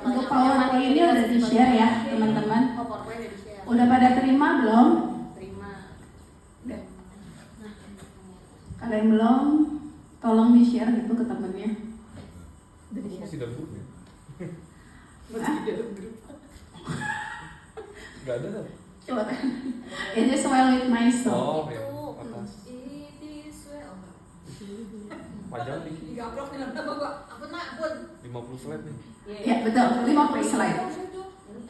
Untuk PowerPoint-nya udah di-share ya teman-teman. Udah pada terima belum? Terima. Udah. Kalau yang belum, tolong di-share gitu ke temennya. Udah di-share. Masih dalam grup ya? Masih dalam grup. Gak ada kan? Coba kan. It is well with my soul. Oh, ya. Atas. It is well. Panjang nih. Digaplok nih nama gua. Ampun. 50 slide nih. Ya betul, 50 slide.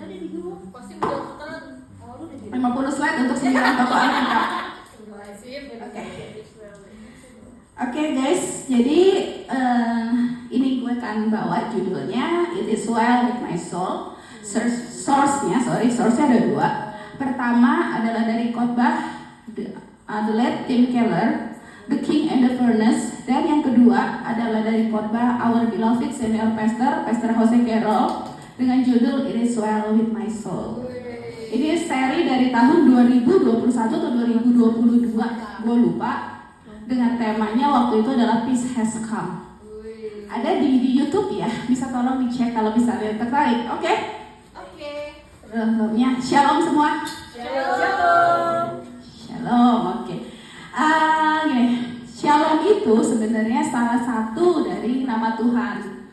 Ada di grup. Pasti udah ketelan. Oh, lu udah di 50 slide untuk 9 tokoan kita. Oke. Oke guys, jadi ini gue akan bawa judulnya It is well with my soul. Source-nya ada dua. Pertama adalah dari khotbah The late Tim Keller, The King and the Furnace. Dan yang kedua adalah dari khotbah Our Beloved Senior Pastor Jose Carroll dengan judul It is well with my soul. Ini seri dari tahun 2021 atau 2022, gue lupa. Dengan temanya waktu itu adalah Peace Has Come. Ada di YouTube ya, bisa tolong dicek kalau misalnya tertarik. Oke? Filmnya Shalom semua. Shalom, oke. Gini, Shalom itu sebenarnya salah satu dari nama Tuhan.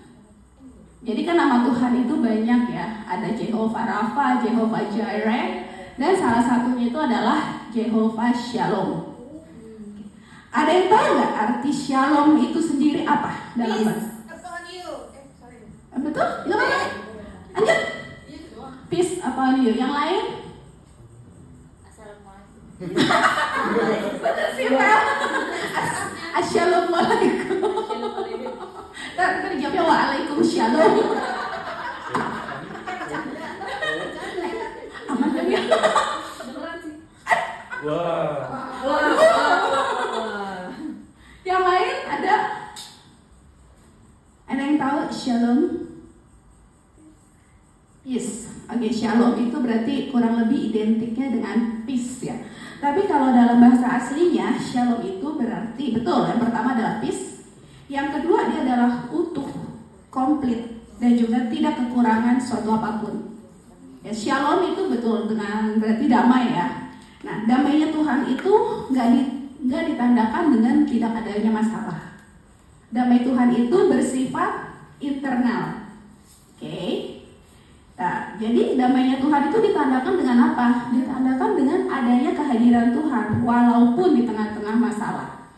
Jadi kan nama Tuhan itu banyak ya. Ada Jehovah Rafa, Jehovah Jireh, dan salah satunya itu adalah Jehovah Shalom. Ada yang tahu nggak arti Shalom itu sendiri apa dalam bahasa? Betul? Nggak apa-apa. Lanjut. Peace upon you. Yang lain? Assalamualaikum. Betul sih, Pak. Assalamualaikum. Ntar jawabnya waalaikumsalam. Aman kan ya? Wah. Yang lain ada? Ada yang tahu Shalom? Yes. Oke, Shalom itu berarti kurang lebih identiknya dengan peace ya. Tapi kalau dalam bahasa aslinya Shalom itu berarti betul. Yang pertama adalah peace. Yang kedua dia adalah utuh, komplit, dan juga tidak kekurangan suatu apapun. Ya, Shalom itu betul dengan berarti damai ya. Nah, damainya Tuhan itu nggak ditandakan dengan tidak adanya masalah. Damai Tuhan itu bersifat internal. Oke. Nah, jadi damainya Tuhan itu ditandakan dengan apa? Ditandakan dengan adanya kehadiran Tuhan walaupun di tengah-tengah masalah.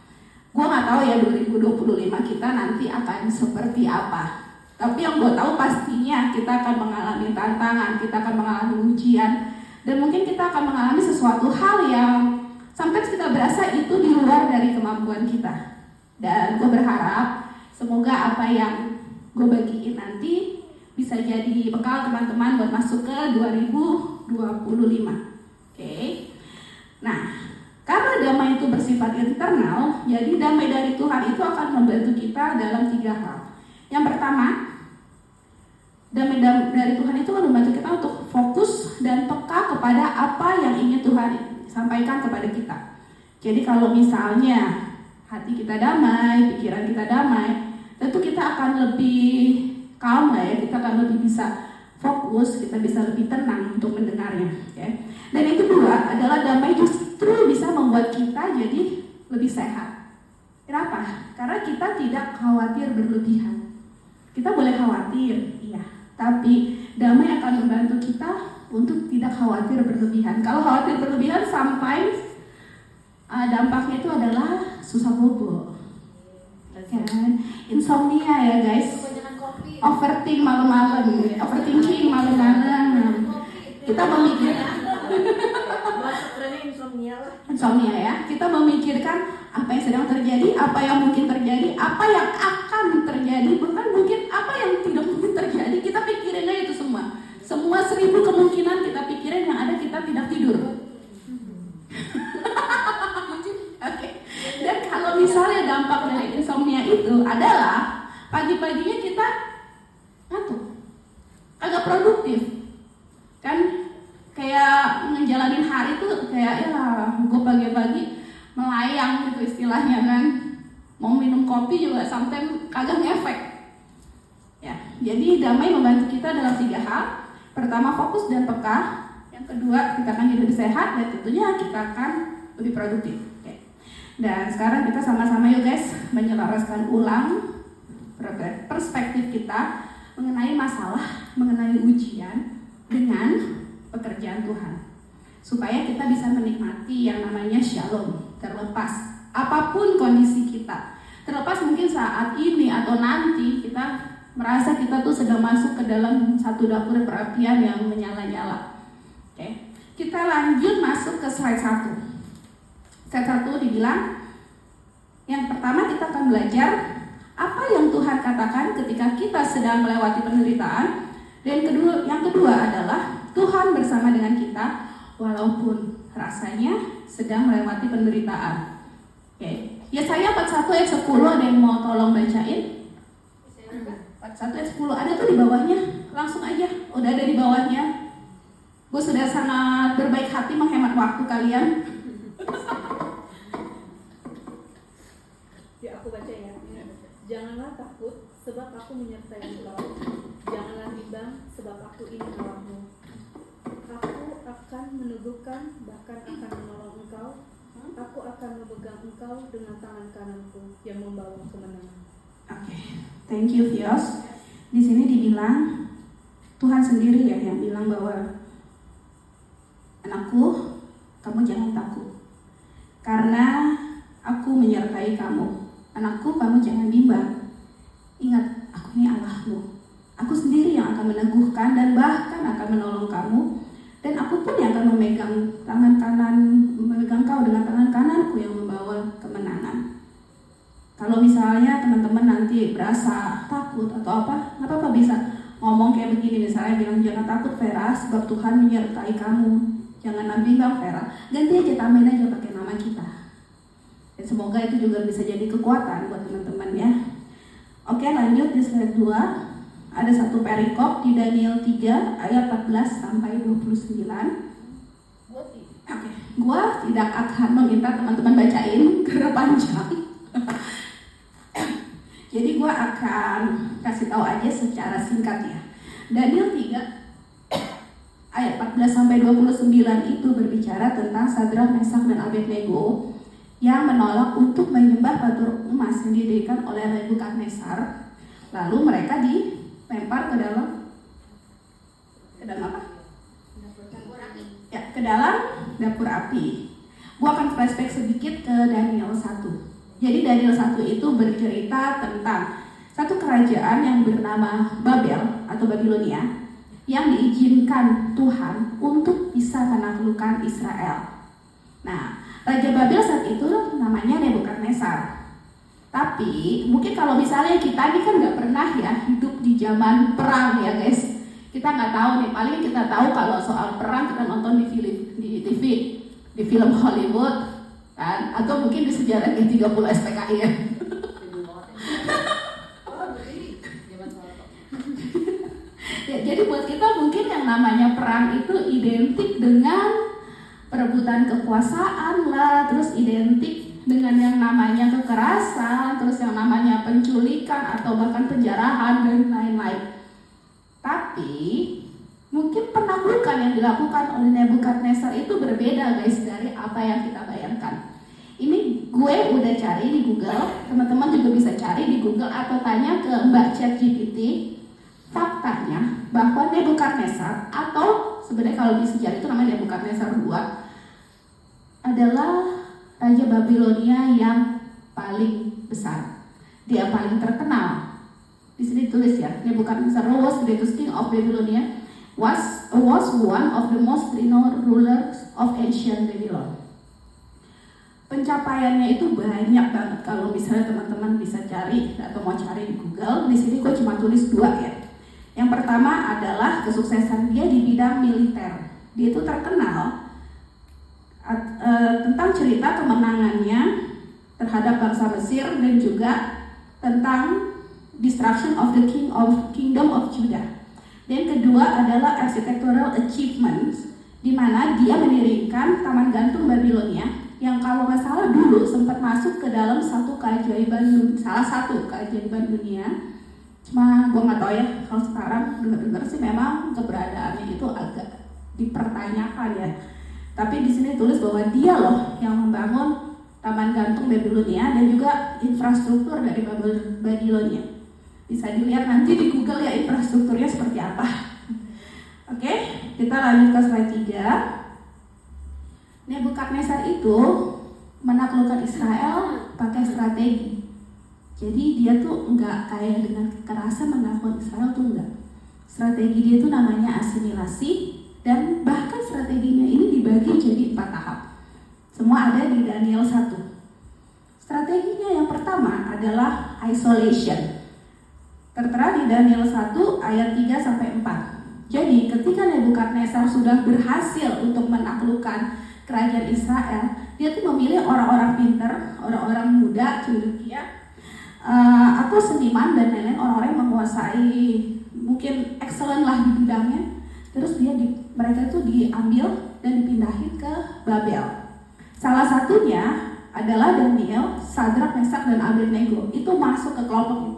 Gue nggak tahu ya 2025 kita nanti akan seperti apa. Tapi yang gue tahu pastinya kita akan mengalami tantangan, kita akan mengalami ujian, dan mungkin kita akan mengalami sesuatu hal yang sometimes kita berasa itu di luar dari kemampuan kita. Dan gue berharap semoga apa yang gue bagiin nanti bisa jadi bekal teman-teman buat masuk ke 2025. Oke. Nah, karena damai itu bersifat internal, jadi damai dari Tuhan itu akan membantu kita dalam 3 hal. Yang pertama, damai dari Tuhan itu akan membantu kita untuk fokus dan peka kepada apa yang ingin Tuhan sampaikan kepada kita. Jadi kalau misalnya hati kita damai, pikiran kita damai, tentu kita akan lebih calm lah ya, kita akan lebih bisa fokus, kita bisa lebih tenang untuk mendengarnya ya. Dan yang kedua adalah damai justru bisa membuat kita jadi lebih sehat. Kenapa? Karena kita tidak khawatir berlebihan. Kita boleh khawatir, iya, tapi damai akan membantu kita untuk tidak khawatir berlebihan. Kalau khawatir berlebihan sometimes dampaknya itu adalah susah bobo, kan? Insomnia ya guys, Kebanyakan kopi. overthinking malam-malam. Kita memikirkan Bahasa kerennya insomnia lah. insomnia ya. Kita memikirkan apa yang sedang terjadi, apa yang mungkin terjadi, apa yang akan terjadi, bukan mungkin apa yang tidak mungkin terjadi. Kita pikirin aja itu semua. Semua 1000 kemungkinan kita pikirin, yang ada kita tidak tidur. Oke. Dan kalau misalnya dampak dari insomnia itu adalah pagi-paginya kita ngantuk, agak produktif, kan? Kayak ngejalanin hari tuh kayak ya gue pagi-pagi melayang gitu istilahnya kan. Mau minum kopi juga sometimes kagak ngefek. Ya, jadi damai membantu kita dalam 3 hal. Pertama, fokus dan peka. Yang kedua, kita akan hidup sehat, dan tentunya kita akan lebih produktif. Oke. Dan sekarang kita sama-sama yuk guys menyelaraskan ulang perspektif kita mengenai masalah, mengenai ujian dengan pekerjaan Tuhan, supaya kita bisa menikmati yang namanya shalom, terlepas apapun kondisi kita, terlepas mungkin saat ini atau nanti kita merasa kita tuh sedang masuk ke dalam satu dapur perapian yang menyala-nyala. Oke, kita lanjut masuk ke slide 1. Slide 1 dibilang, yang pertama kita akan belajar apa yang Tuhan katakan ketika kita sedang melewati penderitaan, dan yang kedua adalah Tuhan bersama dengan kita walaupun rasanya sedang melewati penderitaan. Oke. Yesaya 41 ayat 10, ada yang mau tolong bacain? 41 ayat 10 ada tuh di bawahnya, langsung aja, udah ada di bawahnya. Gue sudah sangat berbaik hati menghemat waktu kalian. Ya, aku baca ya. Janganlah takut, sebab aku menyertai engkau. Janganlah bimbang, sebab aku ini Allahmu. Aku akan meneguhkan, bahkan akan menolong engkau. Aku akan memegang engkau dengan tangan kananku yang membawa kemenangan. Oke, thank you Fios. Di sini dibilang Tuhan sendiri ya yang bilang bahwa anakku, kamu jangan takut, karena aku menyertai kamu. Anakku, kamu jangan bimbang. Ingat, aku ini Allahmu. Aku sendiri yang akan meneguhkan dan bahkan akan menolong kamu. Dan aku pun yang akan memegang kau dengan tangan kananku yang membawa kemenangan. Kalau misalnya teman-teman nanti berasa takut atau apa, nggak apa-apa, bisa ngomong kayak begini, misalnya bilang jangan takut Vera, sebab Tuhan menyertai kamu. Jangan bimbang Vera, ganti aja, tambahin aja pakai nama kita. Dan semoga itu juga bisa jadi kekuatan buat teman-teman ya. Oke, lanjut di slide 2. Ada satu perikop di Daniel 3 ayat 14 sampai 29. Oke, gua tidak akan meminta teman-teman bacain karena panjang. Jadi gua akan kasih tahu aja secara singkat ya. Daniel 3 ayat 14 sampai 29 itu berbicara tentang Sadrak, Mesak, dan Abednego yang menolak untuk menyembah patung emas yang didirikan oleh Nebukadnezar. Lalu mereka dilempar ke dalam apa? Ya, ke dalam dapur api. Gua akan flashback sedikit ke Daniel 1. Jadi Daniel 1 itu bercerita tentang satu kerajaan yang bernama Babel atau Babilonia yang diizinkan Tuhan untuk bisa menaklukkan Israel. Nah, Raja Babel saat itu namanya Nebukadnezar. Tapi mungkin kalau misalnya kita ini kan nggak pernah ya hidup di zaman perang ya guys. Kita nggak tahu nih, paling kita tahu kalau soal perang kita nonton di TV, di film Hollywood kan, atau mungkin di sejarah G30 SPKI ya. Ya, jadi buat kita mungkin yang namanya perang itu identik dengan perebutan kekuasaan lah, terus identik dengan yang namanya kekerasan, terus yang namanya penculikan atau bahkan penjarahan dan lain-lain. Tapi mungkin penaklukan yang dilakukan oleh Nebukadnezar itu berbeda guys dari apa yang kita bayangkan. Ini gue udah cari di Google, teman-teman juga bisa cari di Google atau tanya ke Mbak ChatGPT. Faktanya bahwa Nebukadnezar, atau sebenarnya kalau di sejarah itu namanya Nebukadnezar II, adalah raja Raja Babilonia yang paling besar. Dia paling terkenal. Di sini tulis ya, Nebukadnezar was the greatest king of Babylonia, was one of the most renowned rulers of ancient Babylon. Pencapaiannya itu banyak banget. Kalau misalnya teman-teman bisa cari atau mau cari di Google, di sini gue cuma tulis 2 ya. Yang pertama adalah kesuksesan dia di bidang militer. Dia itu terkenal tentang cerita kemenangannya terhadap bangsa Mesir dan juga tentang destruction of the kingdom of Judah. Dan kedua adalah architectural achievements, di mana dia mendirikan Taman Gantung Babilonia yang kalau nggak salah dulu sempat masuk ke dalam salah satu keajaiban dunia. Cuma gue nggak tahu ya, kalau sekarang dengar sih memang keberadaannya itu agak dipertanyakan ya. Tapi di sini tulis bahwa dia loh yang membangun Taman Gantung Babilonia dan juga infrastruktur dari Babilonia. Bisa dilihat nanti di Google ya infrastrukturnya seperti apa. Oke, kita lanjut ke slide 3. Nebukadnezar itu menaklukkan Israel pakai strategi. Jadi dia tuh enggak kayak dengan kekerasan menaklukkan Israel tuh enggak. Strategi dia itu namanya asimilasi, dan bahkan strateginya ini dibagi jadi 4 tahap. Semua ada di Daniel 1. Strateginya yang pertama adalah isolation. Tertera di Daniel 1 ayat 3-4. Jadi ketika Nebukadnezar sudah berhasil untuk menaklukkan kerajaan Israel, dia tuh memilih orang-orang pintar, orang-orang muda, cendekia, atau seniman dan lain-lain, orang-orang yang menguasai mungkin excellent lah di bidangnya. Terus mereka itu diambil dan dipindahin ke Babel. Salah satunya adalah Daniel, Sadrak, Mesak, dan Abednego. Itu masuk ke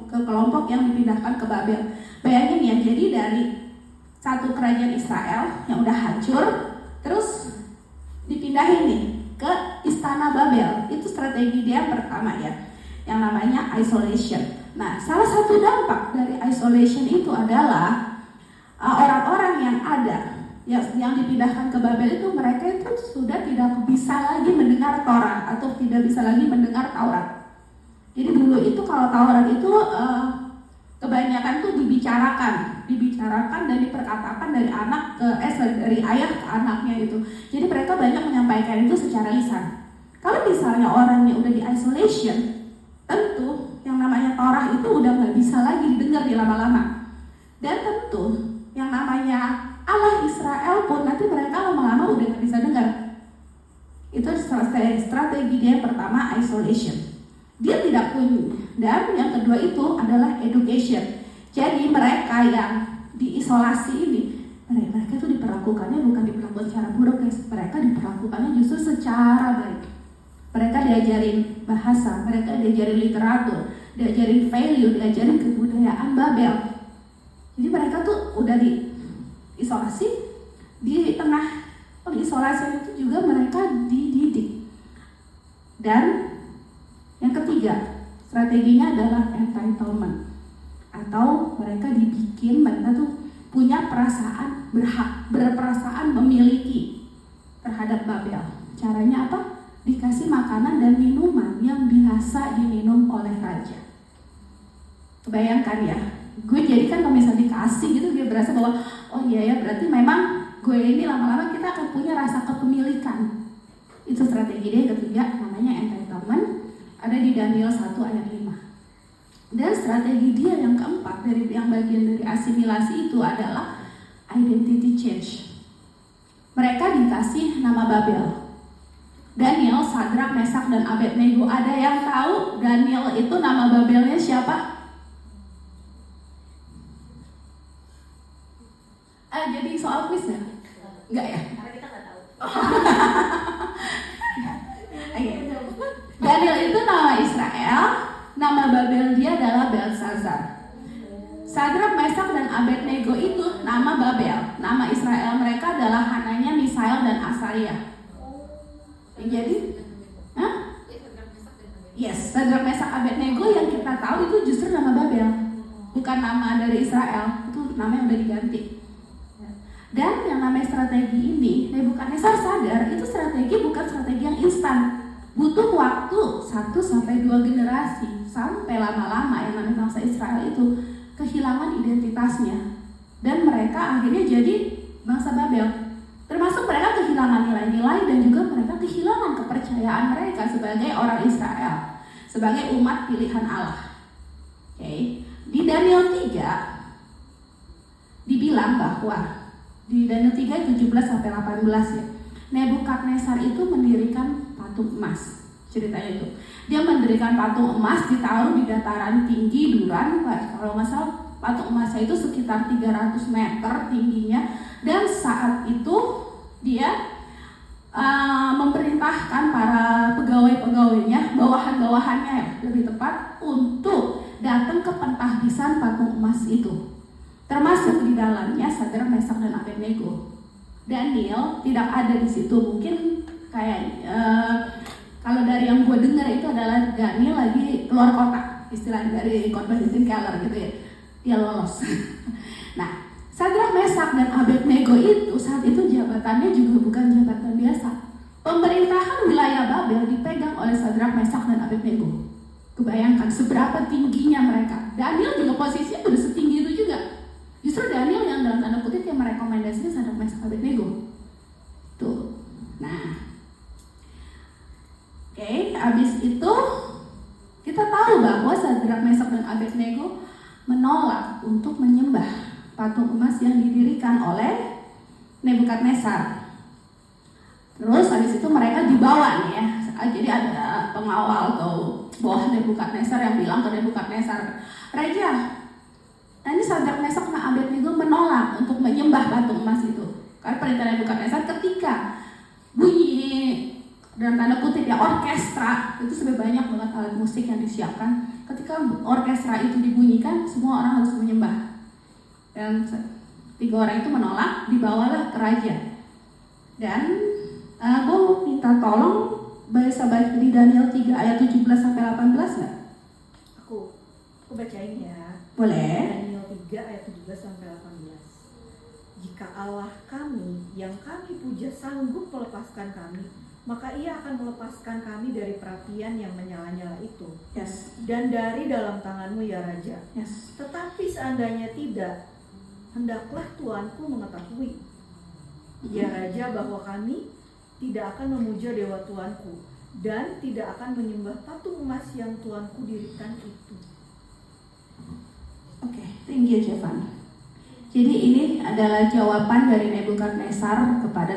kelompok yang dipindahkan ke Babel. Bayangin ya, jadi dari satu kerajaan Israel yang udah hancur, terus dipindahin nih ke istana Babel. Itu strategi dia pertama ya, yang namanya isolation. Nah, salah satu dampak dari isolation itu adalah orang-orang yang ada yang dipindahkan ke Babel itu, mereka itu sudah tidak bisa lagi mendengar Torah atau tidak bisa lagi mendengar Taurat. Jadi dulu itu kalau Taurat itu kebanyakan tuh dibicarakan dan diperkatakan dari dari ayah ke anaknya itu. Jadi mereka banyak menyampaikan itu secara lisan. Kalau misalnya orangnya udah di isolation, tentu yang namanya Torah itu udah nggak bisa lagi didengar di lama-lama. Dan tentu yang namanya Allah Israel pun nanti mereka lama-lama udah nggak bisa dengar. Itu strategi dia pertama, isolation. Dia tidak punya. Dan yang kedua itu adalah education. Jadi mereka yang diisolasi ini, mereka itu diperlakukannya bukan diperlakukan secara buruk, guys. Mereka diperlakukannya justru secara baik. Mereka diajarin bahasa, mereka diajarin literatur, diajarin value, diajarin kebudayaan Babel. Jadi mereka tuh udah diisolasi, di tengah pengisolasian itu juga mereka dididik. Dan yang ketiga, strateginya adalah entitlement, atau mereka mereka tuh punya perasaan berhak, berperasaan memiliki terhadap Babel. Caranya apa? Dikasih makanan dan minuman yang biasa diminum oleh raja. Kebayangkan ya, gue jadi kan kalau misalnya dikasih gitu, dia berasa bahwa oh iya ya, berarti memang gue ini lama-lama kita akan punya rasa kepemilikan. Itu strategi dia yang ketiga, namanya entitlement, ada di Daniel 1 ayat 5. Dan strategi dia yang keempat, yang bagian dari asimilasi itu adalah identity change. Mereka dikasih nama Babel. Daniel, Sadrak, Mesak, dan Abednego. Ada yang tahu Daniel itu nama Babelnya siapa? Jadi soal quiz ya? Enggak ya? Karena kita nggak tahu. Daniel itu nama Israel, nama Babel dia adalah Belsazar. Sadrak, Mesak, dan Abednego itu nama Babel. Nama Israel mereka adalah Hananya, Misael, dan Asaria. Jadi, yes, Sadrak, Mesak, Abednego yang kita tahu itu justru nama Babel, bukan nama dari Israel. Itu namanya udah diganti. Dan yang namanya strategi ini, Nebukadnezar sadar itu strategi bukan strategi yang instan. butuh waktu 1-2 generasi sampai lama-lama yang namanya bangsa Israel itu kehilangan identitasnya dan mereka akhirnya jadi bangsa Babel. Termasuk mereka kehilangan nilai-nilai dan juga mereka kehilangan kepercayaan mereka sebagai orang Israel, sebagai umat pilihan Allah. Oke. Di Daniel 3 dibilang bahwa di Daniel 3 17-18 ya, Nebukadnezar itu mendirikan patung emas. Ceritanya itu, dia mendirikan patung emas ditaruh di dataran tinggi Duran, kalau nggak salah patung emasnya itu sekitar 300 meter tingginya, dan saat itu dia memerintahkan para pegawai-pegawainya, bawahan-bawahannya ya, lebih tepat, untuk datang ke pentahbisan patung emas itu. Termasuk di dalamnya Sadrak, Mesak, dan Abednego. Daniel tidak ada di situ. Mungkin kayak kalau dari yang gue dengar itu adalah Daniel lagi keluar kota, istilahnya dari convention keller gitu ya. Dia lolos. Nah, Sadrak, Mesak, dan Abednego itu saat itu jabatannya juga bukan jabatan biasa. Pemerintahan wilayah Babel dipegang oleh Sadrak, Mesak, dan Abednego. Kebayangkan seberapa tingginya mereka. Daniel juga posisinya udah setinggi itu juga. Justru Daniel yang dalam tanda kutip yang merekomendasikan Sadrak, Mesak, Abednego. Tuh. Nah, oke, habis itu kita tahu bahwa Sadrak, Mesak, dan Abednego menolak untuk menyembah patung emas yang didirikan oleh Nebukadnezar. Terus habis itu mereka dibawa nih ya. Jadi ada pengawal atau bawah Nebukadnezar yang bilang ke Nebukadnezar, "Raja, ini Sadrak, Mesak, dan Abednego menolak untuk menyembah patung emas itu." Karena perintah Nebukadnezar ketika bunyi dalam tanda kutip ya orkestra, itu sudah banyak banget alat musik yang disiapkan. Ketika orkestra itu dibunyikan, semua orang harus menyembah. Dan 3 orang itu menolak, dibawalah ke raja. Dan gue minta tolong bisa baca di Daniel 3 ayat 17-18 nggak? Aku bacain ya. Boleh. Daniel 3 ayat 17-18. Jika Allah kami yang kami puja sanggup melepaskan kami, maka ia akan melepaskan kami dari perapian yang menyala-nyala itu. Yes. Dan dari dalam tanganmu ya Raja. Yes. Tetapi seandainya tidak, hendaklah Tuanku mengetahui, ya Raja, bahwa kami tidak akan memuja dewa Tuanku dan tidak akan menyembah patung emas yang Tuanku dirikan itu. Oke, thank you Jevan. Jadi ini adalah jawaban dari Nebukadnezar kepada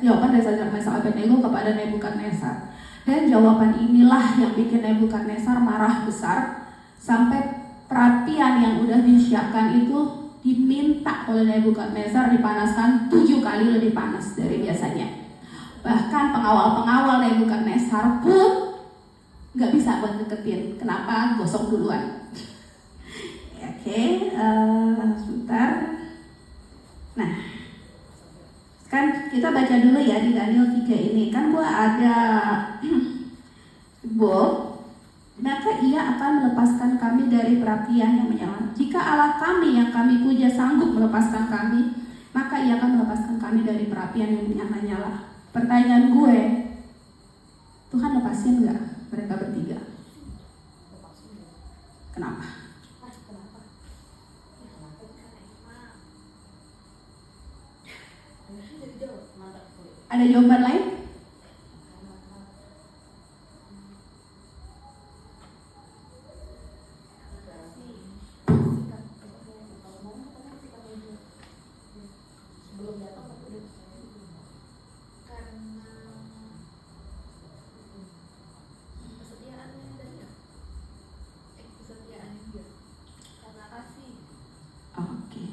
jawaban dari Sadrak, Mesak, Abednego kepada Nebukadnezar. Dan jawaban inilah yang bikin Nebukadnezar marah besar sampai perapian yang udah disiapkan itu diminta oleh Nebukadnezar dipanaskan 7 kali lebih panas dari biasanya. Bahkan pengawal-pengawal Nebukadnezar pun nggak bisa buat deketin. Kenapa? Gosok duluan. Oke, sebentar. Nah, kan kita baca dulu ya di Daniel 3 ini. Kan gua ada maka ia akan melepaskan kami dari perapian yang menyala. Jika Allah kami yang kami puja sanggup melepaskan kami, maka ia akan melepaskan kami dari perapian yang menyala-nyala. Pertanyaan gue, Tuhan lepasin nggak mereka bertiga? Kenapa? Ada jawaban lain?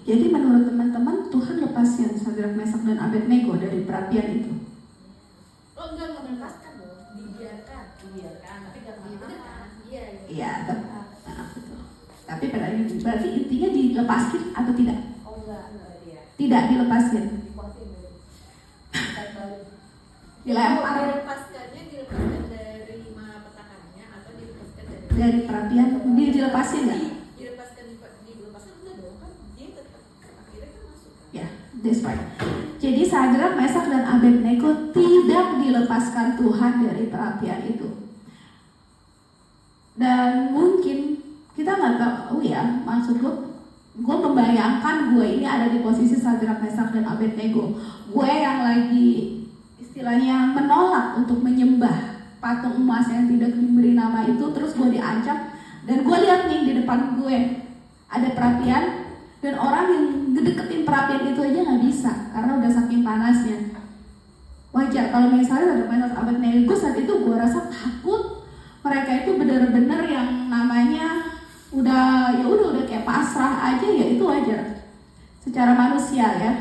Jadi menurut teman-teman Tuhan lepasin Sadrak, Mesak, dan Abednego dari perapian itu? Oh enggak melepaskan dong, dibiarkan, tapi nggak melepaskan. Iya, betul. Tapi berarti intinya dilepasin atau tidak? Oh enggak dia. Tidak dilepasin. Dilempar Dilepaskan dari malapetakannya atau dilepaskan dari perapian, dia dilepasin nggak? dilepaskan enggak dong, kan dia tetap akhirnya kan masuk kan? Ya, that's right. Jadi Sadrak, Mesak, dan Abednego tidak dilepaskan Tuhan dari perapian itu. Dan mungkin kita nggak tahu ya, maksud gue membayangkan gue ini ada di posisi Sadrak, Mesak, dan Abednego. Gue yang lagi istilahnya menolak untuk menyembah patung emas yang tidak diberi nama itu, terus gue diancam, dan gue lihat nih di depan gue ada perapian, dan orang yang ngedeketin perapian itu aja nggak bisa karena udah saking panasnya. Wajar kalau misalnya Sadrak, Mesak, Abednego saat itu gue rasa takut. Mereka itu benar-benar yang namanya udah kayak pasrah aja, ya itu wajar secara manusia ya.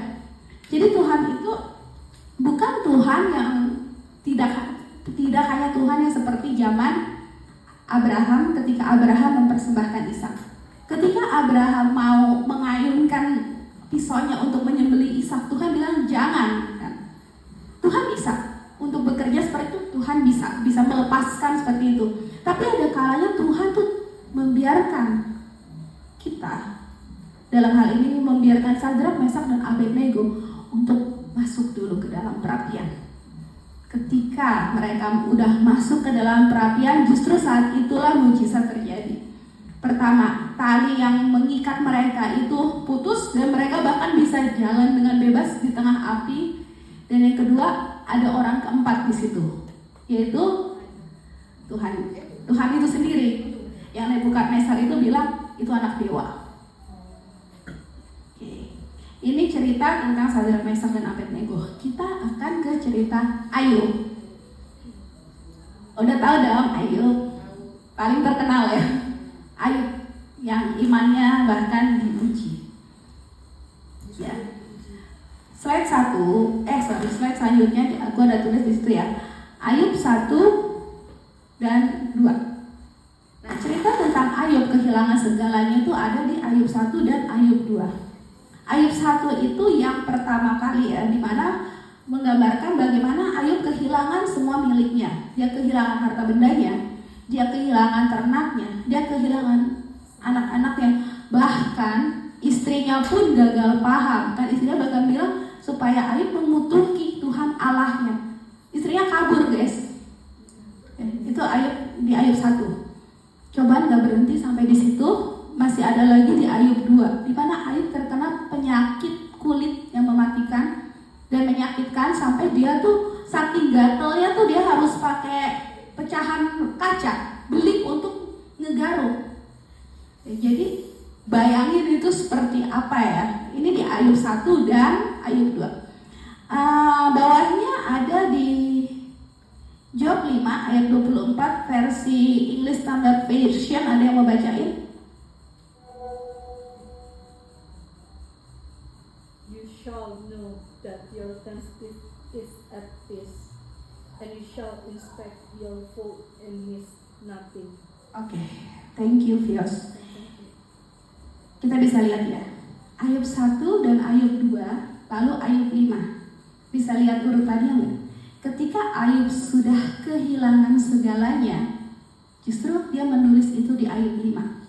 Jadi Tuhan itu bukan Tuhan yang tidak hanya Tuhan yang seperti zaman Abraham ketika Abraham mempersembahkan Ishak. Ketika Abraham mau mengayunkan pisaunya untuk menyembelih Ishak, Tuhan bilang jangan kan. Tuhan bisa untuk bekerja seperti itu, Tuhan bisa melepaskan seperti itu. Tapi ada kalanya Tuhan tuh membiarkan kita, dalam hal ini membiarkan Sadrak, Mesak, dan Abednego untuk masuk dulu ke dalam perapian. Ketika mereka udah masuk ke dalam perapian, justru saat itulah mujizat terjadi. Pertama, tali yang mengikat mereka itu putus dan mereka bahkan bisa jalan dengan bebas di tengah api. Dan yang kedua, ada orang keempat di situ, yaitu Tuhan itu sendiri. Yang Nebukadnezar itu bilang itu anak dewa. Oke. Ini cerita tentang Sadrak, Mesak, dan Abednego. Kita akan ke cerita Ayub. Udah tahu dong Ayub, paling terkenal ya. Ayub yang imannya bahkan diuji. Ya. Slide selanjutnya aku ada tulis di situ ya. Ayub 1 dan 2. Nah, cerita tentang Ayub kehilangan segalanya itu ada di Ayub 1 dan Ayub 2. Ayub 1 itu yang pertama kali ya, di mana menggambarkan bagaimana Ayub kehilangan semua miliknya. Dia kehilangan harta bendanya, dia kehilangan ternaknya, dia kehilangan anak-anaknya, bahkan istrinya pun gagal paham. Kan istrinya bahkan bilang supaya Ayub mengutuki Tuhan Allahnya. Istrinya kabur guys. Itu Ayub di Ayub 1. Coba nggak berhenti sampai di situ, masih ada lagi di Ayub 2, di mana Ayub terkena penyakit kulit yang mematikan dan menyakitkan sampai dia tuh saking gatelnya tuh dia harus pakai pecahan kaca belik untuk ngegaruk. Jadi bayangin itu seperti apa ya. Ini di Ayub 1 dan Ayub 2. Bawahnya ada di Job 5 ayat 24 versi English Standard Version. Ada yang mau bacain? You shall know that your thanksgiving is at peace, and you shall inspect your fault and miss nothing. Oke, thank you Fios. Kita bisa lihat ya, Ayub 1 dan Ayub 2, lalu Ayub 5. Bisa lihat urutannya nggak? Ketika Ayub sudah kehilangan segalanya, justru dia menulis itu di Ayub 5.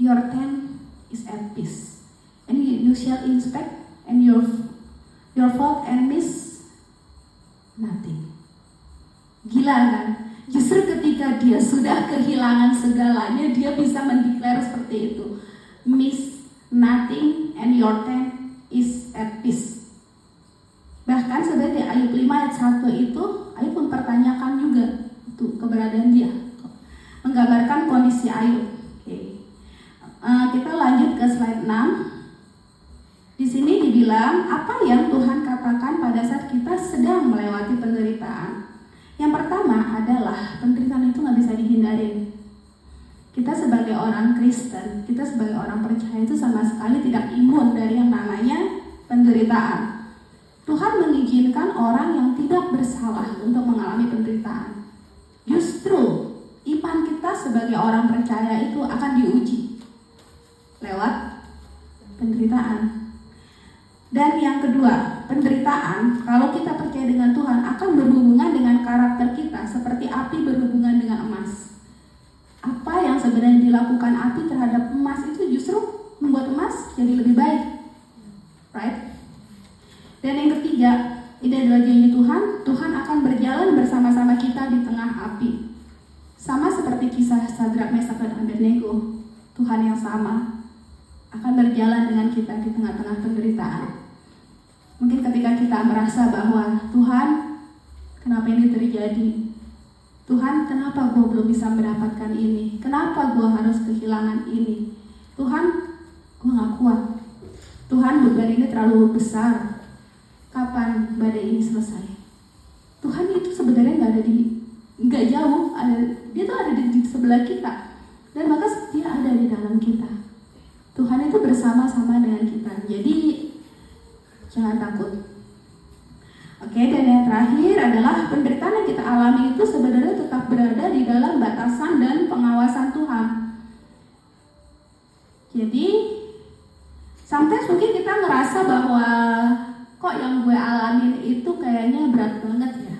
Your tent is at peace, and you shall inspect and your fault and miss nothing. Gila kan? Justru ketika dia sudah kehilangan segalanya, dia bisa mendeklar seperti itu. Miss nothing and your tent is at peace. Bahkan sebenarnya Ayub 5 ayat 1 itu, Ayub mempertanyakan juga itu keberadaan dia. Menggambarkan kondisi Ayub. Oke. Kita lanjut ke slide 6. Di sini dibilang apa yang Tuhan katakan pada saat kita sedang melewati penderitaan. Yang pertama adalah penderitaan itu nggak bisa dihindarin. Kita sebagai orang Kristen, kita sebagai orang percaya itu sama sekali tidak imun dari yang namanya penderitaan. Tuhan mengizinkan orang yang tidak bersalah untuk mengalami penderitaan. Justru iman kita sebagai orang percaya itu akan diuji lewat penderitaan. Dan yang kedua, penderitaan, kalau kita percaya dengan Tuhan, akan berhubungan dengan karakter kita seperti api berhubungan dengan emas. Apa yang sebenarnya dilakukan api terhadap emas itu justru membuat emas jadi lebih baik. Right? Dan yang ketiga, ini adalah janji Tuhan seperti kisah Sadrak, Mesak, dan Abednego, Tuhan yang sama akan berjalan dengan kita di tengah-tengah penderitaan. Mungkin ketika kita merasa bahwa Tuhan, kenapa ini terjadi? Tuhan, kenapa gue belum bisa mendapatkan ini? Kenapa gue harus kehilangan ini? Tuhan, gue gak kuat. Tuhan, beban ini terlalu besar. Kapan badai ini selesai? Tuhan itu sebenarnya nggak jauh, dia tuh ada di sebelah kita, dan maka dia ada di dalam kita. Tuhan itu bersama-sama dengan kita, jadi jangan takut. Oke, dan yang terakhir adalah penderitaan yang kita alami itu sebenarnya tetap berada di dalam batasan dan pengawasan Tuhan. Jadi sampai mungkin kita ngerasa bahwa kok yang gue alamin itu kayaknya berat banget ya,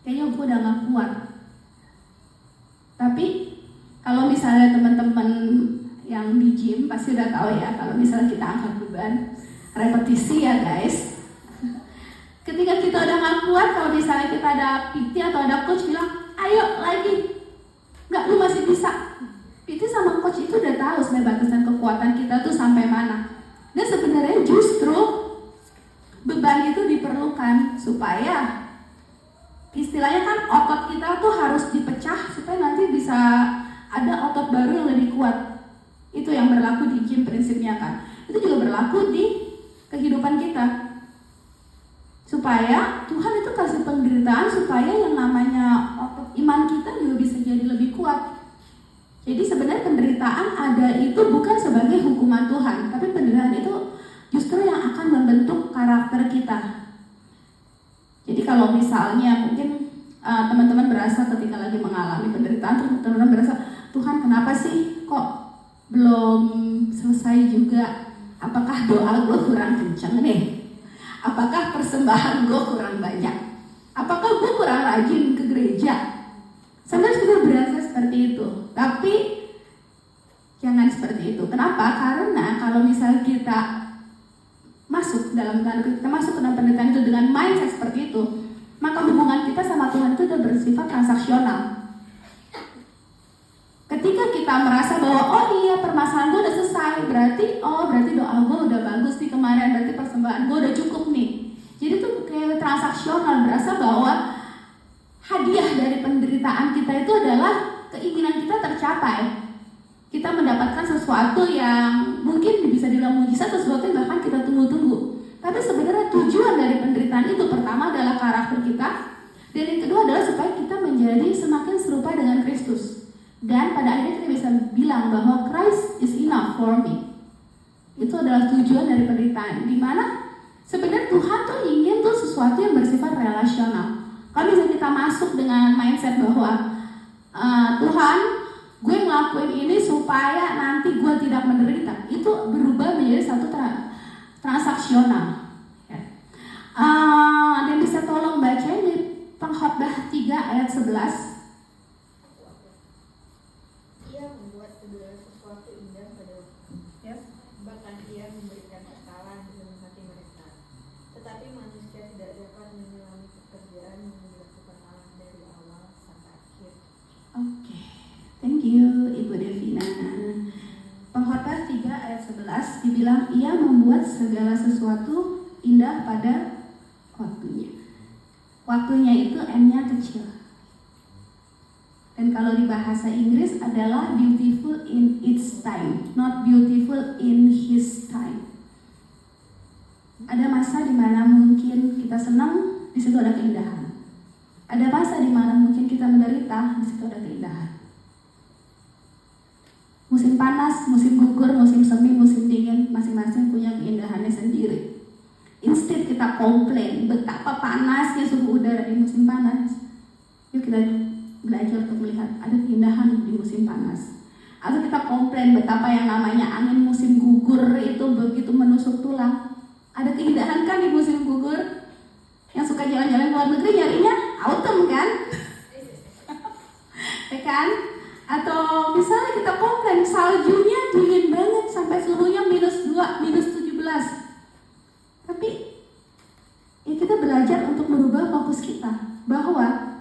kayaknya gue udah gak kuat. Tapi kalau misalnya teman-teman yang di gym pasti udah tahu ya, kalau misalnya kita angkat beban repetisi ya guys, ketika kita udah gak kuat, kalau misalnya kita ada PT atau ada coach bilang ayo lagi, nggak, lu masih bisa. PT sama coach itu udah tahu sebenarnya batasan kekuatan kita tuh sampai mana. Dan sebenarnya justru beban itu diperlukan supaya istilahnya kan otot kita tuh harus dipecah supaya nanti bisa ada otot baru yang lebih kuat. Itu yang berlaku di gym prinsipnya kan. Itu juga berlaku di kehidupan kita. Supaya Tuhan itu kasih penderitaan supaya yang namanya otot iman kita juga bisa jadi lebih kuat. Jadi sebenarnya penderitaan ada itu bukan sebagai hukuman Tuhan, tapi penderitaan itu justru yang akan membentuk karakter kita. Jadi kalau misalnya mungkin teman-teman berasa ketika lagi mengalami penderitaan, teman-teman berasa, Tuhan kenapa sih kok belum selesai juga? Apakah doa gue kurang kencang nih? Apakah persembahan gue kurang banyak? Apakah gue kurang rajin ke gereja? Sebenarnya sudah berasa seperti itu. Tapi jangan seperti itu. Kenapa? Karena kalau misalnya kita masuk dalam penderitaan itu dengan mindset seperti itu, maka hubungan kita sama Tuhan itu sudah bersifat transaksional. Ketika kita merasa bahwa oh iya permasalahan gue udah selesai, berarti doa gue udah bagus nih kemarin, berarti persembahan gue udah cukup nih. Jadi itu kayak transaksional, berasa bahwa hadiah dari penderitaan kita itu adalah keinginan kita tercapai. Kita mendapatkan sesuatu yang mungkin bisa dibilang mujizat, sesuatu yang bahkan kita tunggu-tunggu. Tapi sebenarnya tujuan dari penderitaan itu pertama adalah karakter kita, dan yang kedua adalah supaya kita menjadi semakin serupa dengan Kristus. Dan pada akhirnya kita bisa bilang bahwa Christ is enough for me. Itu adalah tujuan dari penderitaan, di mana sebenarnya Tuhan tuh ingin tuh sesuatu yang bersifat relasional. Kalau misalnya kita masuk dengan mindset bahwa Tuhan, gue ngelakuin ini supaya nanti gue tidak menderita, itu berubah menjadi satu transaksional. Ya. Dan bisa tolong bacain di Pengkhotbah 3 ayat 11. Ia membuat segala sesuatu indah pada waktunya. Bahkan ia memberikan kekalahan di dalam hati mereka. Tetapi manusia tidak dapat menyelami pekerjaan yang dilakukan Allah dari awal sampai akhir. Oke, thank you Ibu Devina. Pengkhotbah 3 ayat 11 dibilang ia membuat segala sesuatu indah pada waktunya. Waktunya itu N-nya kecil. Dan kalau di bahasa Inggris adalah beautiful in its time, not beautiful in his time. Ada masa di mana mungkin kita senang, di situ ada keindahan. Ada masa di mana mungkin kita menderita, di situ ada keindahan. Musim panas, musim gugur, musim semi, musim dingin, masing-masing punya keindahannya sendiri. Instead kita komplain betapa panasnya suhu udara di musim panas, yuk kita belajar untuk melihat ada keindahan di musim panas. Atau kita komplain betapa yang namanya angin musim gugur itu begitu menusuk tulang. Ada keindahan kan di musim gugur? Yang suka jalan-jalan ke luar negeri nyarinya autumn kan? Ya kan? Atau misalnya kita komplain saljunya dingin banget sampai suhunya -2, -17. Tapi ya kita belajar untuk merubah fokus kita bahwa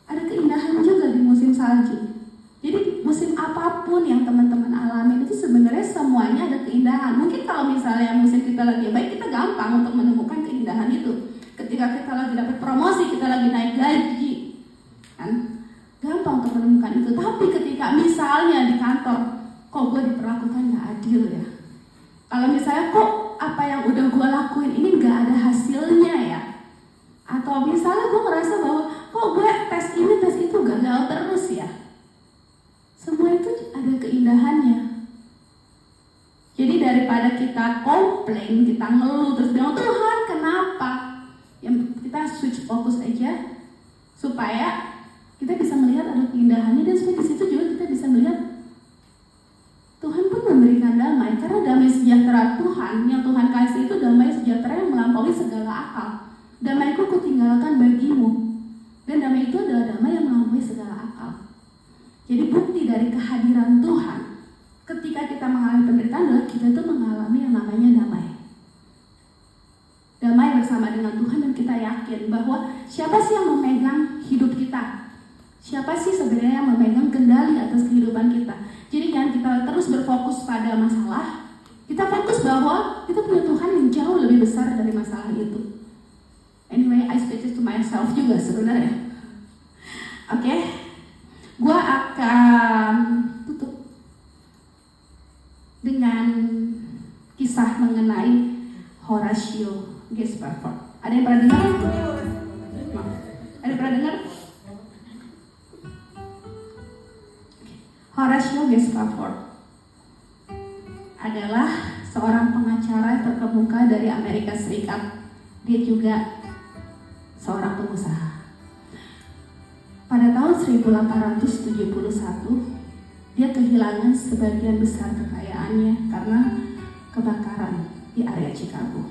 ada keindahan juga di musim salju. kalau misalnya musim kita lagi baik, kita gampang untuk menemukan keindahan itu. Ketika kita lagi dapat promosi, kita lagi naik gaji, kan? Gampang untuk menemukan itu. Tapi ketika misalnya di kantor, kok gue diperlakukan gak adil ya? Kalau misalnya kok apa yang udah gue lakuin ini gak ada hasilnya ya? Atau misalnya gue ngerasa bahwa kok gue tes ini tes itu gagal terus ya? Semua itu ada keindahannya. Jadi daripada kita komplain, kita ngeluh terus bilang Tuhan kenapa? Yang kita switch fokus aja supaya kita bisa melihat ada keindahannya, dan supaya di situ juga kita bisa melihat Tuhan pun memberikan damai, karena damai sejahtera Tuhan yang Tuhan kasih itu damai sejahtera yang melampaui segala akal. Damaiku kutinggalkan bagimu, dan damai itu adalah damai yang melampaui segala akal. Jadi bukti dari kehadiran Tuhan ketika kita mengalami penderitaan adalah kita itu mengalami yang namanya damai. Damai bersama dengan Tuhan, dan kita yakin bahwa siapa sih yang memegang hidup kita? Siapa sih sebenarnya yang memegang kendali atas kehidupan kita? Jadi kan kita terus berfokus pada masalah, kita fokus bahwa kita punya Tuhan yang jauh lebih besar dari masalah itu. Anyway, I speak it to myself juga sebenarnya. Oke, gua akan tutup dengan kisah mengenai Horatio Spafford. Ada yang pernah dengar? Ada yang pernah dengar? Horatio Spafford adalah seorang pengacara terkemuka dari Amerika Serikat. Dia juga seorang pengusaha. Pada tahun 1871, dia kehilangan sebagian besar kekayaannya karena kebakaran di area Chicago.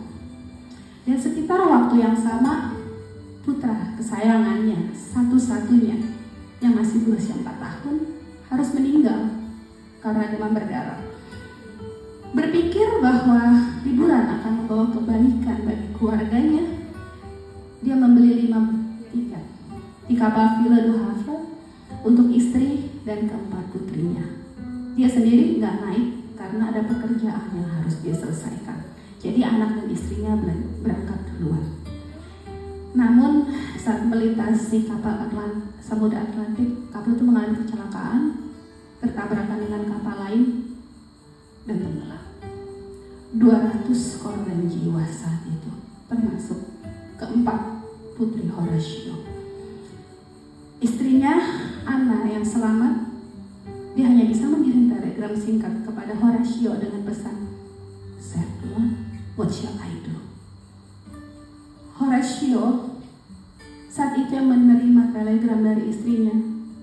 Dan sekitar waktu yang sama, putra kesayangannya satu-satunya yang masih berusia 4 tahun harus meninggal karena demam berdarah. Berpikir bahwa liburan akan membawa kebaikan bagi keluarganya, dia membeli 5 tiket di kapal Villa du Havre untuk istri dan keempat putrinya. Dia sendiri nggak naik karena ada pekerjaan yang harus dia selesaikan. Jadi anak dan istrinya berangkat duluan. Namun saat melintasi kapal Samudra Atlantik, kapal itu mengalami kecelakaan, bertabrakan dengan kapal lain dan tenggelam. 200 korban jiwa saat itu, termasuk keempat putri Horatio. Istrinya Anna yang selamat, dia hanya bisa mengirim telegram singkat kepada Horatio dengan pesan, "Save Lord, what shall I do?" Horatio saat itu yang menerima telegram dari istrinya,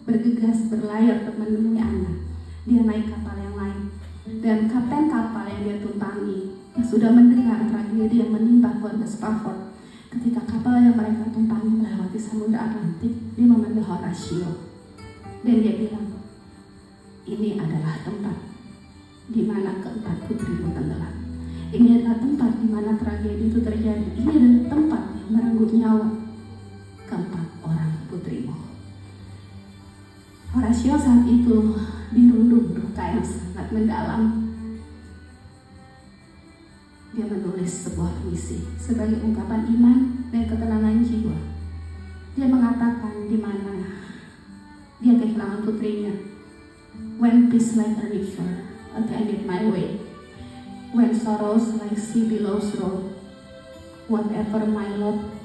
bergegas berlayar untuk menemui Anna. Dia naik kapal yang lain, dan kapten kapal yang dia tumpangi yang sudah mendengar tragedi yang menimpa keluarga Spafford. Ketika kapal yang mereka tumpangi melewati Samudra Atlantik, dia memanggil Horatio dan dia bilang, "Ini adalah tempat di mana keempat putrimu tenggelam. Ini adalah tempat di mana tragedi itu terjadi. Ini adalah tempat yang merenggut nyawa keempat orang putrimu." Horatio saat itu dirundung duka yang sangat mendalam. Dia menulis sebuah puisi sebagai ungkapan iman dan ketenangan jiwa. Dia mengatakan di mana dia kehilangan putrinya. "When peace like a river attended my way, when sorrows like sea billows roll, whatever my lot,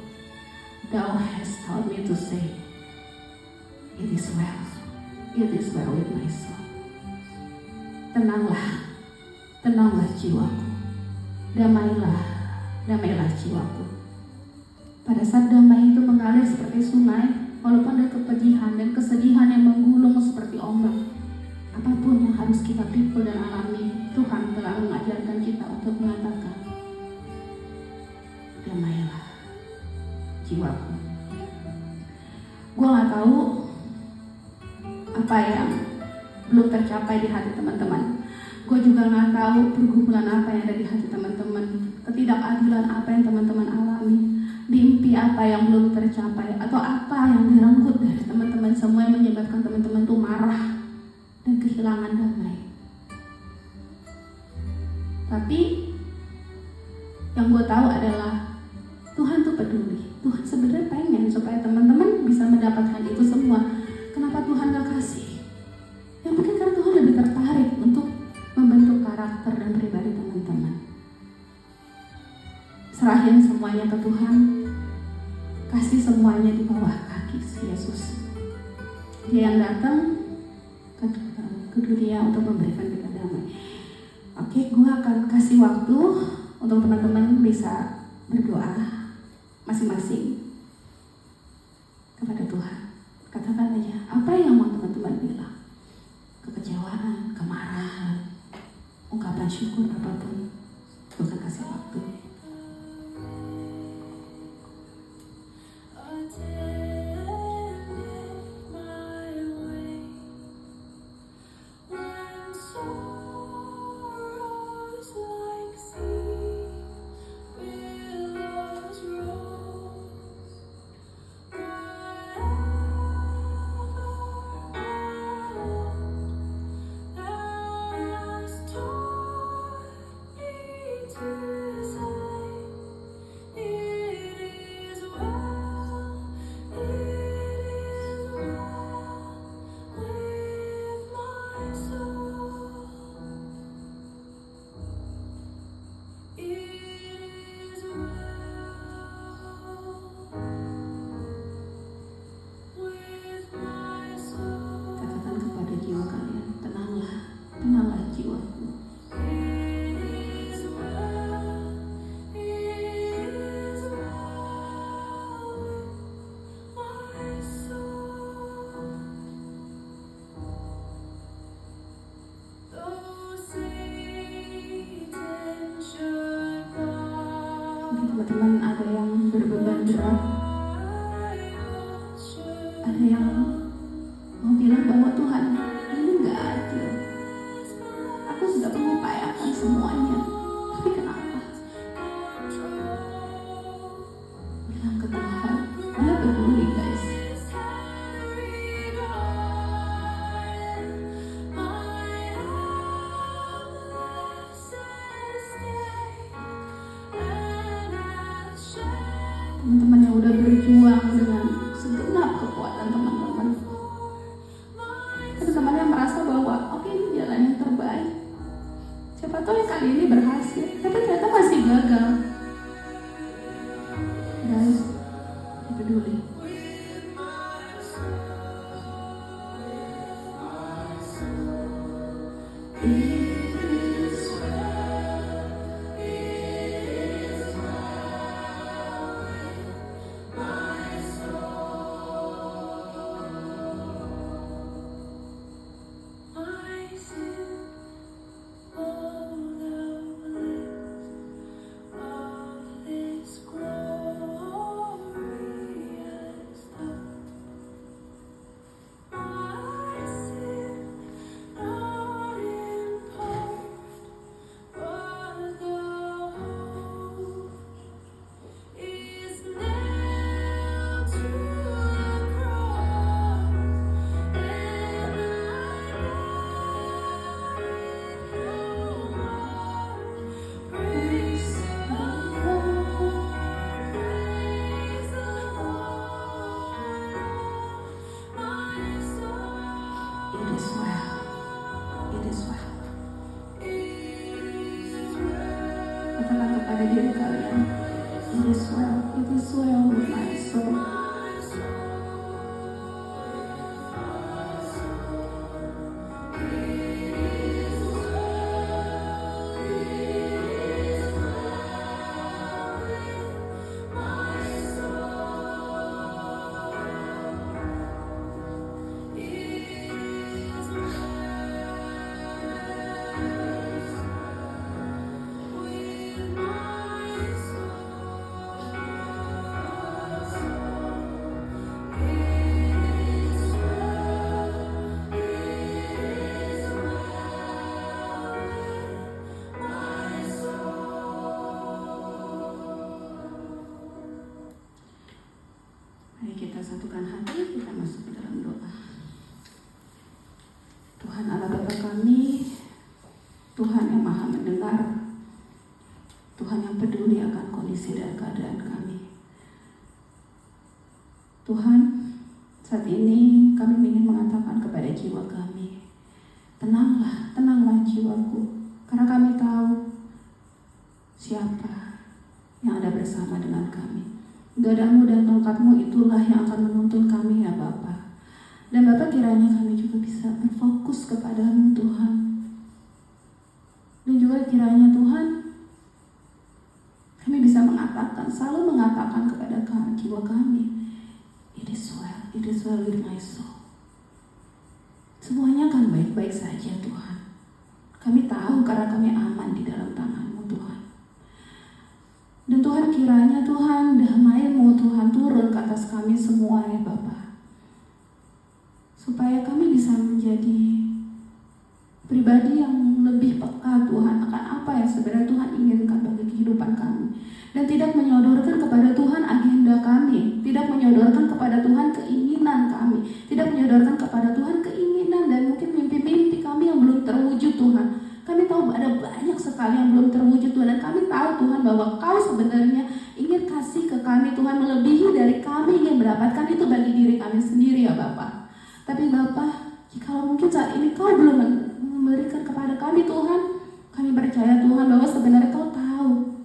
thou hast taught me to say, it is well with my soul." Tenanglah, tenanglah jiwaku. Damailah jiwaku. Pada saat damai itu mengalir seperti sungai, walaupun ada kepedihan dan kesedihan yang menggulung seperti ombak, apapun yang harus kita pikul dan alami, Tuhan telah mengajarkan kita untuk mengatakan, damailah jiwaku. Gue gak tahu apa yang belum tercapai di hati teman-teman. Gue juga gak tahu pergumulan apa yang ada di hati teman-teman, ketidakadilan apa yang teman-teman alami, mimpi apa yang belum tercapai, atau apa yang direnggut dari teman-teman semua yang menyebabkan teman-teman tuh marah dan kehilangan damai. Tapi tahu adalah Tuhan tuh peduli. Tuhan sebenarnya pengen supaya teman-teman bisa mendapatkan itu semua. Kenapa Tuhan gak kasih? Yang mungkin karena Tuhan lebih tertarik untuk membentuk karakter dan pribadi teman-teman. Serahin semuanya ke Tuhan. Kasih semuanya di bawah kaki Yesus. Dia yang datang ke dunia untuk memberikan kita damai. Oke, gue akan kasih waktu untuk teman-teman bisa berdoa masing-masing kepada Tuhan. Katakan aja apa yang mau teman-teman bilang. Kekecewaan, kemarahan, ungkapan syukur, apapun. Tuhan kasih waktu. Tenanglah jiwaku. Mungkin teman-teman ada yang berbeban berat, ada yang mau bilang bahwa Tuhan ini gak adil. Aku sudah mengupayakan semuanya, tapi kenapa? Bilang ke Tuhan, Dia peduli guys. Teman-teman yang udah berjuang dengan segenap kekuatan teman-teman. Teman-teman yang merasa bahwa oke, ini jalan yang terbaik. Siapa tahu yang kali ini berhasil, tapi ternyata masih gagal. Guys, Dia peduli. Katakan kepada diri kalian, it is well with my soul. Mari kita satukan hati, kita masuk ke dalam doa. Tuhan Allah Bapa kami, Tuhan yang Maha mendengar, Tuhan yang peduli akan kondisi kondisi dan keadaan kami. Tuhan, saat ini kami ingin mengatakan kepada jiwa kami, tenanglah, tenanglah jiwaku, karena kami tahu siapa yang ada bersama dengan kami. Gadamu dan tongkatmu itulah yang akan menuntun kami ya Bapa. Dan Bapa, kiranya kami juga bisa berfokus kepadamu Tuhan. Dan juga kiranya Tuhan, kami bisa mengatakan, selalu mengatakan kepada jiwa kami, it is well with my soul. Semuanya akan baik-baik saja Tuhan. Kami tahu karena kami aman di dalam tangan-Mu Tuhan. Dan Tuhan, kiranya Tuhan, damai-Mu Tuhan turun ke atas kami semua ya Bapa, supaya kami bisa menjadi pribadi yang lebih peka Tuhan akan apa yang sebenarnya Tuhan inginkan bagi kehidupan kami. Dan tidak menyodorkan kepada Tuhan agenda kami, tidak menyodorkan kepada Tuhan keinginan kami, tidak menyodorkan kepada Tuhan keinginan dan mungkin mimpi-mimpi kami yang belum terwujud Tuhan. Kami tahu ada banyak sekali yang belum terwujud Tuhan, dan kami tahu Tuhan bahwa Kau sebenarnya ingin kasih ke kami Tuhan melebihi dari kami ingin mendapatkan itu bagi diri kami sendiri ya Bapa. Tapi Bapa, jika mungkin saat ini Kau belum memberikan kepada kami Tuhan, kami percaya Tuhan bahwa sebenarnya Kau tahu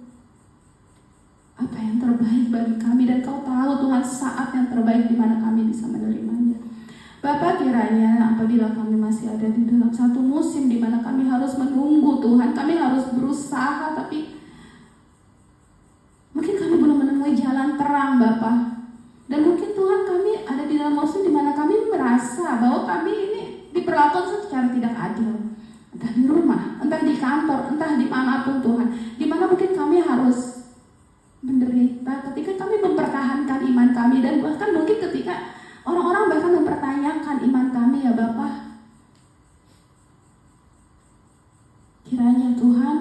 apa yang terbaik bagi kami, dan Kau tahu Tuhan saat yang terbaik di mana kami bisa menerimanya. Bapa, kiranya apabila kami masih ada di dalam satu musim di mana kami harus menunggu Tuhan, kami harus berusaha, tapi mungkin kami belum menemui jalan terang Bapa. Dan mungkin Tuhan kami ada di dalam musim di mana kami merasa bahwa kami ini diperlakukan secara tidak adil. Entah di rumah, entah di kantor, entah dimanapun Tuhan. Di mana mungkin kami harus menderita ketika kami mempertahankan iman kami, dan bahkan mungkin ketika orang-orang bahkan mempertanyakan iman kami ya Bapa. Kiranya Tuhan,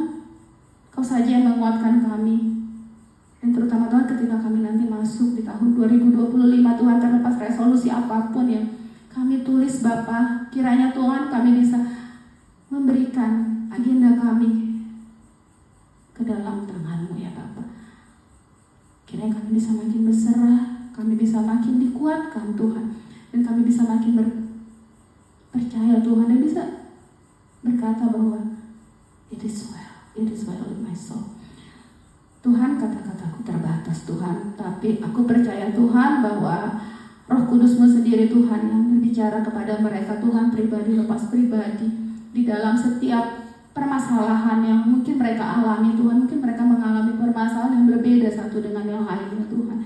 Kau saja yang menguatkan kami. Dan terutama Tuhan ketika kami nanti masuk di tahun 2025 Tuhan, terlepas resolusi apapun yang kami tulis Bapa, kiranya Tuhan kami bisa memberikan agenda kami ke dalam tangan-Mu ya Bapa. Kiranya kami bisa makin berserah, kami bisa makin dikuatkan Tuhan, dan kami bisa makin percaya Tuhan, dan bisa berkata bahwa it is well with my soul. Tuhan, kata-kataku terbatas Tuhan, tapi aku percaya Tuhan bahwa Roh Kudus-Mu sendiri Tuhan yang berbicara kepada mereka Tuhan, pribadi lepas pribadi, di dalam setiap permasalahan yang mungkin mereka alami Tuhan. Mungkin mereka mengalami permasalahan yang berbeda satu dengan yang lainnya Tuhan,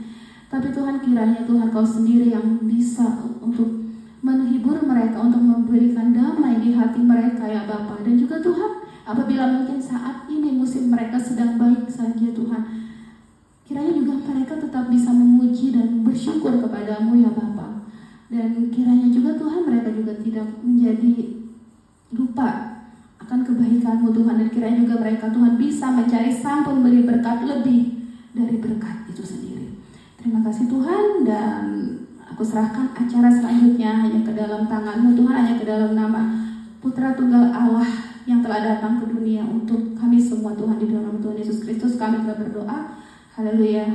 tapi Tuhan, kiranya Tuhan Kau sendiri yang bisa untuk menghibur mereka, untuk memberikan damai di hati mereka ya Bapa. Dan juga Tuhan, apabila mungkin saat ini musim mereka sedang baik saja Tuhan, kiranya juga mereka tetap bisa memuji dan bersyukur kepadamu ya Bapa. Dan kiranya juga Tuhan, mereka juga tidak menjadi lupa akan kebaikan-Mu Tuhan, dan kiranya juga mereka Tuhan bisa mencari Sang Pemberi berkat lebih dari berkat itu sendiri. Terima kasih Tuhan, dan aku serahkan acara selanjutnya hanya ke dalam tangan-Mu Tuhan, hanya ke dalam nama Putra Tunggal Allah yang telah datang ke dunia untuk kami semua Tuhan. Di dalam Tuhan Yesus Kristus kami telah berdoa. Haleluya.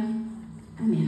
Amin.